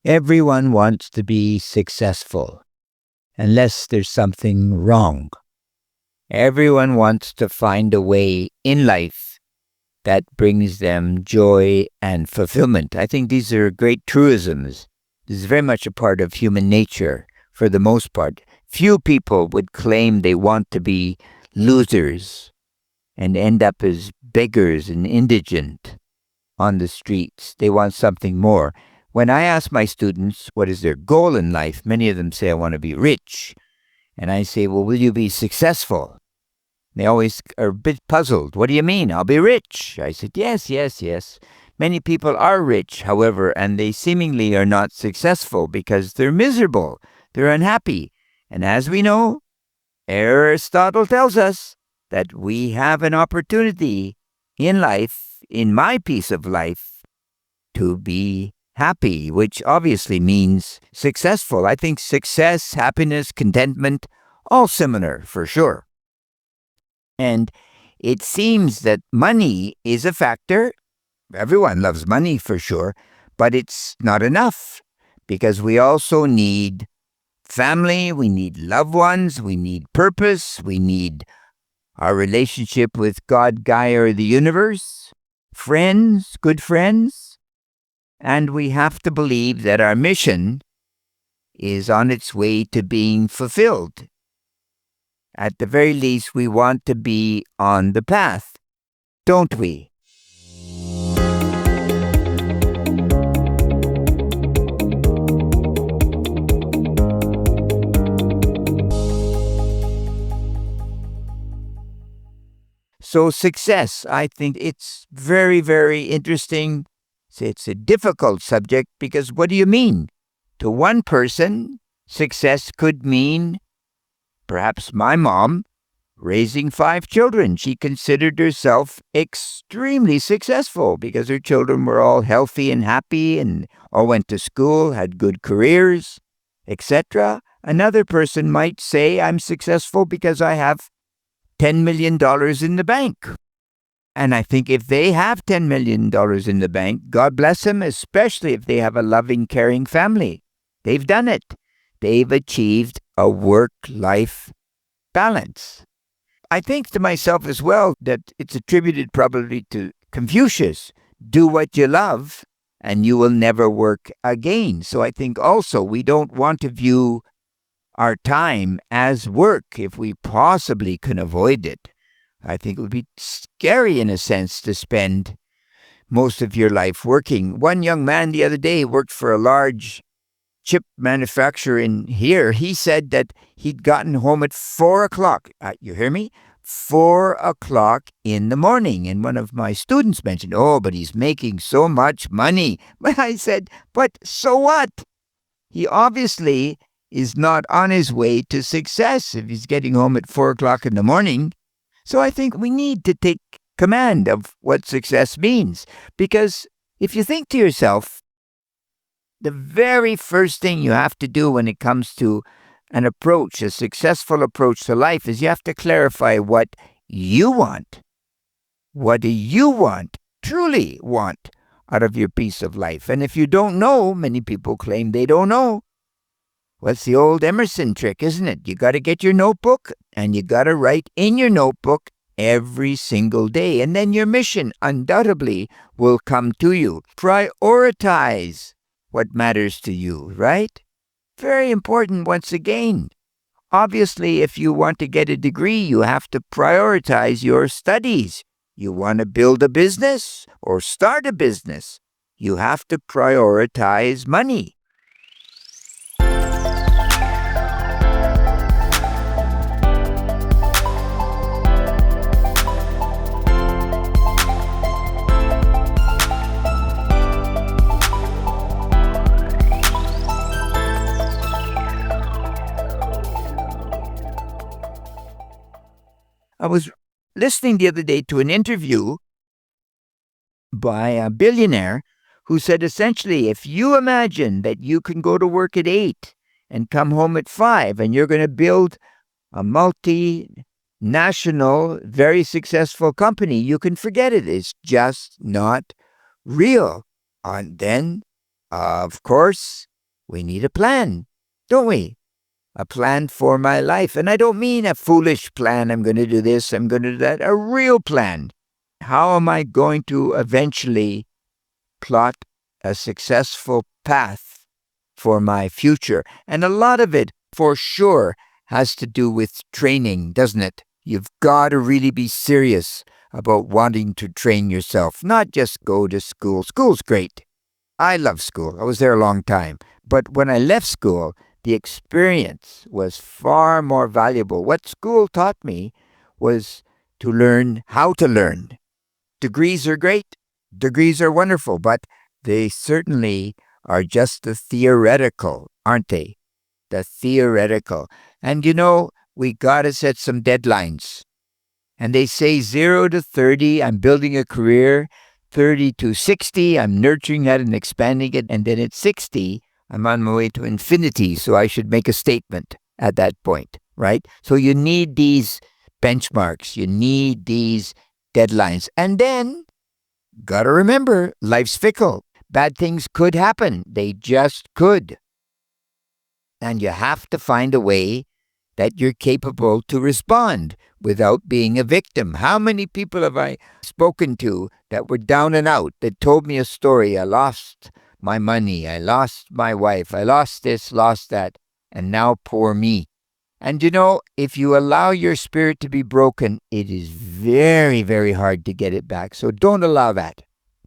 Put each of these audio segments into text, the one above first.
Everyone wants to be successful, unless there's something wrong. Everyone wants to find a way in life that brings them joy and fulfillment. I think these are great truisms. This is very much a part of human nature, for the most part. Few people would claim they want to be losers and end up as beggars and indigent on the streets. They want something more. When I ask my students what is their goal in life, many of them say, I want to be rich. And I say, well, will you be successful? They always are a bit puzzled. What do you mean? I'll be rich. I said, yes, yes, yes. Many people are rich, however, and they seemingly are not successful because they're miserable. They're unhappy. And as we know, Aristotle tells us that we have an opportunity in life, in my piece of life, to be happy, which obviously means successful. I think success, happiness, contentment, all similar for sure. And it seems that money is a factor. Everyone loves money for sure, but it's not enough because we also need family, we need loved ones, we need purpose, we need our relationship with God, Gaia, or the universe, friends, good friends, and we have to believe that our mission is on its way to being fulfilled. At the very least, we want to be on the path, don't we? So success, I think it's very, very interesting. It's a difficult subject because what do you mean? To one person, success could mean perhaps my mom raising 5 children. She considered herself extremely successful because her children were all healthy and happy and all went to school, had good careers, etc. Another person might say, I'm successful because I have $10 million in the bank. And I think if they have $10 million in the bank, God bless them, especially if they have a loving, caring family. They've done it. They've achieved a work-life balance. I think to myself as well that it's attributed probably to Confucius. Do what you love and you will never work again. So I think also we don't want to view our time as work if we possibly can avoid it. I think it would be scary in a sense to spend most of your life working. One young man the other day worked for a large chip manufacturer in here. He said that he'd gotten home at 4 o'clock. You hear me? 4 o'clock in the morning. And one of my students mentioned, oh, but he's making so much money. But I said, but so what? He obviously is not on his way to success if he's getting home at 4 o'clock in the morning. So I think we need to take command of what success means. Because if you think to yourself, the very first thing you have to do when it comes to an approach, a successful approach to life, is you have to clarify what you want. What do you want, truly want, out of your piece of life? And if you don't know, many people claim they don't know. Well, it's the old Emerson trick, isn't it? You got to get your notebook and you got to write in your notebook every single day. And then your mission undoubtedly will come to you. Prioritize what matters to you, right? Very important once again. Obviously, if you want to get a degree, you have to prioritize your studies. You want to build a business or start a business, you have to prioritize money. I was listening the other day to an interview by a billionaire who said essentially, if you imagine that you can go to work at 8 and come home at 5 and you're going to build a multinational, very successful company, you can forget it. It's just not real. And then, of course, we need a plan, don't we? A plan for my life. And I don't mean a foolish plan. I'm going to do this, I'm going to do that. A real plan. How am I going to eventually plot a successful path for my future? And a lot of it, for sure, has to do with training, doesn't it? You've got to really be serious about wanting to train yourself, not just go to school. School's great. I love school. I was there a long time. But when I left school, the experience was far more valuable. What school taught me was to learn how to learn. Degrees are great. Degrees are wonderful, but they certainly are just the theoretical, aren't they? The theoretical. And we got to set some deadlines. And they say 0 to 30, I'm building a career. 30 to 60, I'm nurturing that and expanding it. And then at 60, I'm on my way to infinity. So I should make a statement at that point, right? So you need these benchmarks. You need these deadlines. And then, gotta remember, life's fickle. Bad things could happen. They just could. And you have to find a way that you're capable to respond without being a victim. How many people have I spoken to that were down and out, that told me a story? I lost my money, I lost my wife, I lost this, lost that, and now poor me. And if you allow your spirit to be broken, it is very, very hard to get it back. So don't allow that.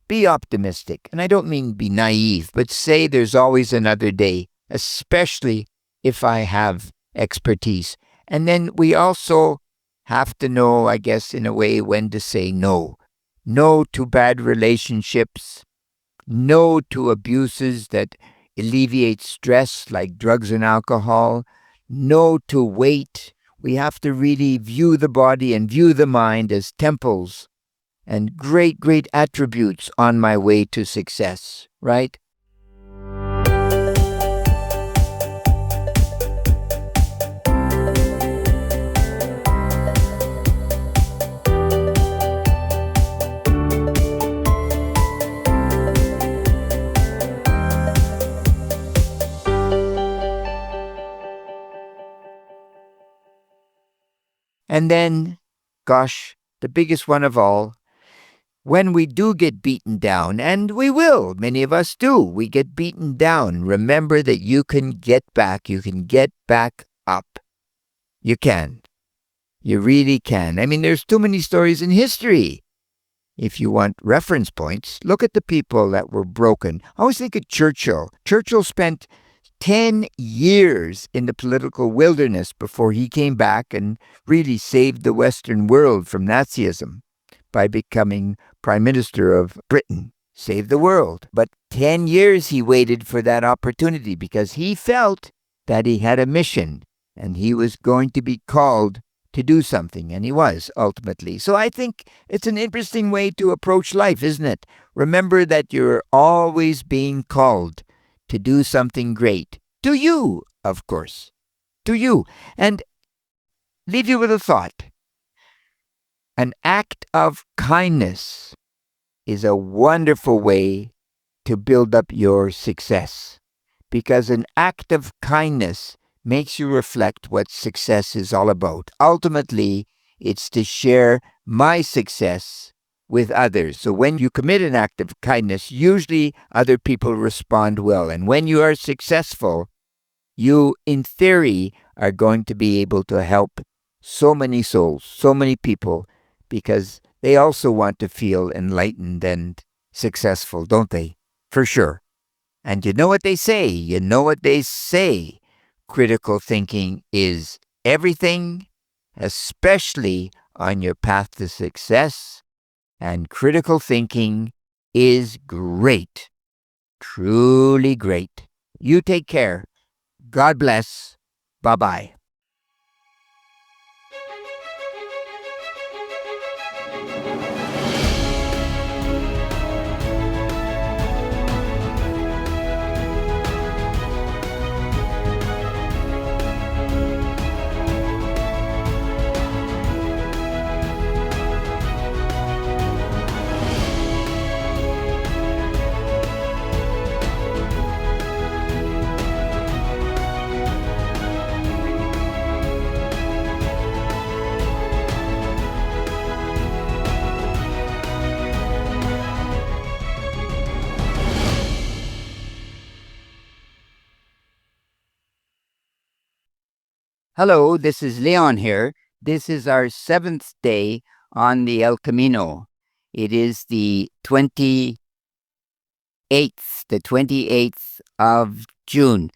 Be optimistic. And I don't mean be naive, but say there's always another day, especially if I have expertise. And then we also have to know, I guess, in a way, when to say no. No to bad relationships. No to abuses that alleviate stress like drugs and alcohol. No to weight. We have to really view the body and view the mind as temples and great, great attributes on my way to success, right? And then, gosh, the biggest one of all, when we do get beaten down, and we will, many of us do, we get beaten down, remember that you can get back up. You can. You really can. I mean, there's too many stories in history. If you want reference points, look at the people that were broken. I always think of Churchill. Churchill spent 10 years in the political wilderness before he came back and really saved the Western world from Nazism by becoming Prime Minister of Britain. Saved the world. But 10 years he waited for that opportunity because he felt that he had a mission and he was going to be called to do something, and he was ultimately. So I think it's an interesting way to approach life, isn't it? Remember that you're always being called to do something great. To you, of course. To you. And leave you with a thought. An act of kindness is a wonderful way to build up your success. Because an act of kindness makes you reflect what success is all about. Ultimately, it's to share my success with others. So when you commit an act of kindness, usually other people respond well. And when you are successful, you, in theory, are going to be able to help so many souls, so many people, because they also want to feel enlightened and successful, don't they? For sure. And you know what they say. Critical thinking is everything, especially on your path to success. And critical thinking is great. Truly great. You take care. God bless. Bye-bye. Hello, this is Leon here. This is our seventh day on the El Camino. It is the 28th of June.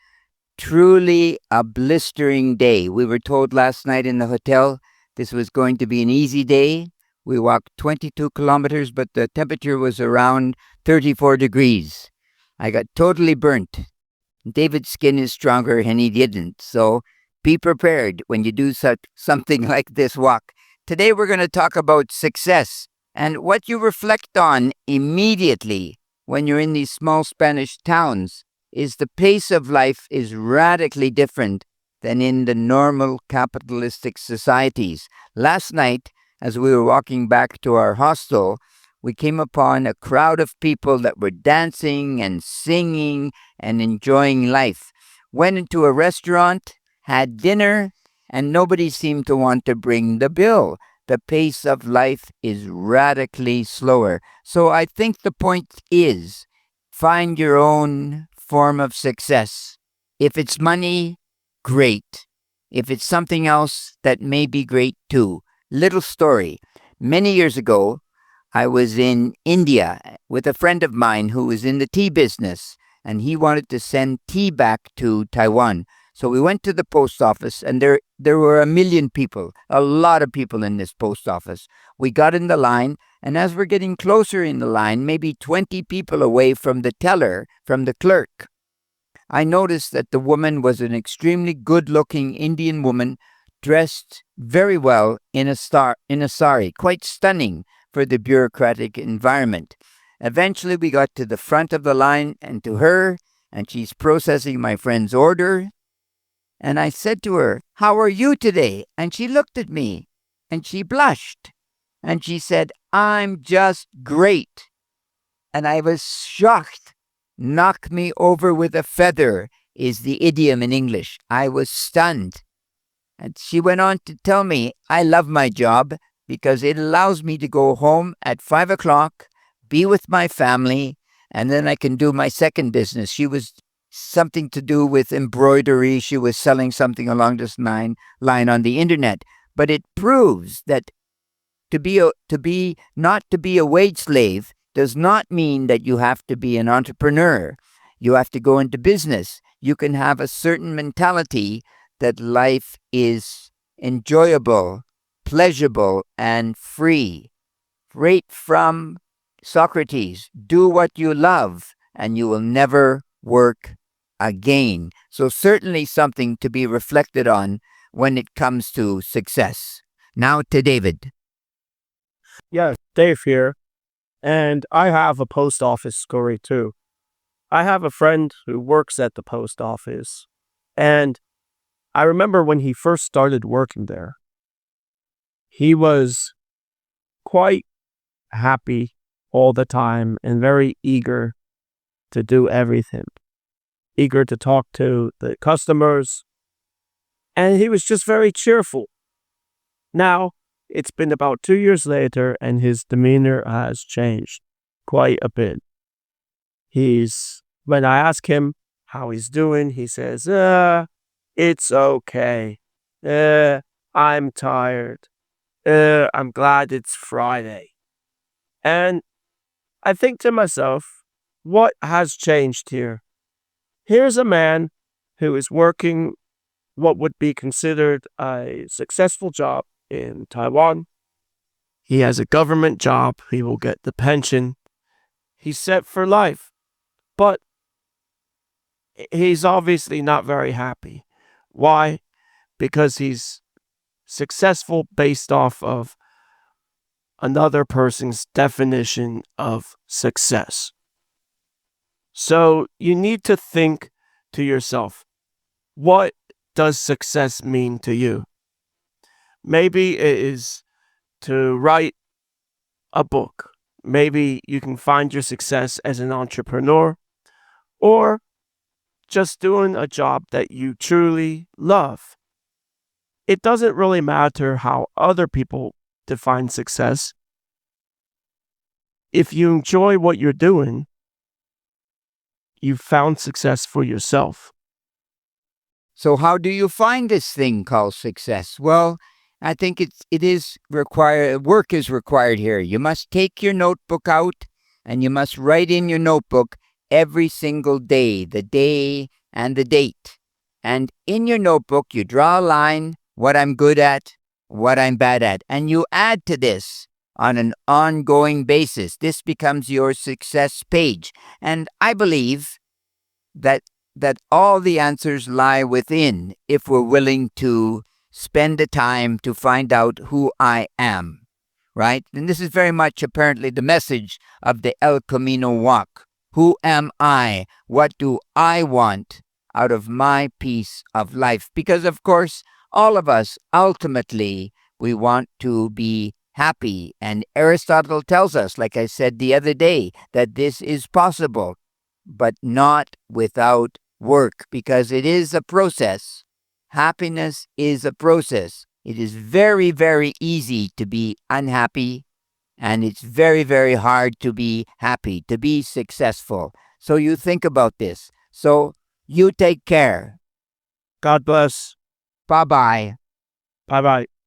Truly a blistering day. We were told last night in the hotel this was going to be an easy day. We walked 22 kilometers, but the temperature was around 34 degrees. I got totally burnt. David's skin is stronger and he didn't. So be prepared when you do something like this walk. Today we're going to talk about success and what you reflect on immediately when you're in these small Spanish towns is the pace of life is radically different than in the normal capitalistic societies. Last night, as we were walking back to our hostel, we came upon a crowd of people that were dancing and singing and enjoying life. Went into a restaurant, had dinner, and nobody seemed to want to bring the bill. The pace of life is radically slower. So I think the point is find your own form of success. If it's money, great. If it's something else, that may be great too. Little story. Many years ago, I was in India with a friend of mine who was in the tea business, and he wanted to send tea back to Taiwan. So we went to the post office, and there were 1 million people, a lot of people in this post office. We got in the line, and as we're getting closer in the line, maybe 20 people away from the teller, from the clerk, I noticed that the woman was an extremely good-looking Indian woman, dressed very well in a sari, quite stunning for the bureaucratic environment. Eventually, we got to the front of the line and to her, and she's processing my friend's order. And I said to her, "How are you today?" And she looked at me and she blushed and she said, "I'm just great." And I was shocked. Knock me over with a feather is the idiom in English. I was stunned. And she went on to tell me, I love my job because it allows me to go home at 5 o'clock, be with my family, and then I can do my second business. She was something to do with embroidery. She was selling something along this line on the internet. But it proves that not to be a wage slave does not mean that you have to be an entrepreneur. You have to go into business. You can have a certain mentality that life is enjoyable, pleasurable, and free. Right from Socrates, do what you love and you will never work again. So certainly something to be reflected on when it comes to success. Now to David. Yes, Dave here. And I have a post office story too. I have a friend who works at the post office. And I remember when he first started working there, he was quite happy all the time and very eager to do everything, eager to talk to the customers. And he was just very cheerful. Now, it's been about 2 years later, and his demeanor has changed quite a bit. When I ask him how he's doing, he says, it's okay. I'm tired. I'm glad it's Friday. And I think to myself, what has changed here? Here's a man who is working what would be considered a successful job in Taiwan. He has a government job. He will get the pension. He's set for life. But he's obviously not very happy. Why? Because he's successful based off of another person's definition of success. So you need to think to yourself, what does success mean to you? Maybe it is to write a book. Maybe you can find your success as an entrepreneur, or just doing a job that you truly love. It doesn't really matter how other people define success. If you enjoy what you're doing, you've found success for yourself. So how do you find this thing called success? Well, I think it is required. Work is required here. You must take your notebook out and you must write in your notebook every single day, the day and the date. And in your notebook, you draw a line, what I'm good at, what I'm bad at, and you add to this on an ongoing basis. This becomes your success page. And I believe that all the answers lie within if we're willing to spend the time to find out who I am, right? And this is very much apparently the message of the El Camino walk. Who am I? What do I want out of my piece of life? Because, of course, all of us ultimately, we want to be happy. And Aristotle tells us, like I said the other day, that this is possible, but not without work, because it is a process. Happiness is a process. It is very, very easy to be unhappy, and it's very, very hard to be happy, to be successful. So you think about this. So you take care. God bless. Bye bye. Bye bye.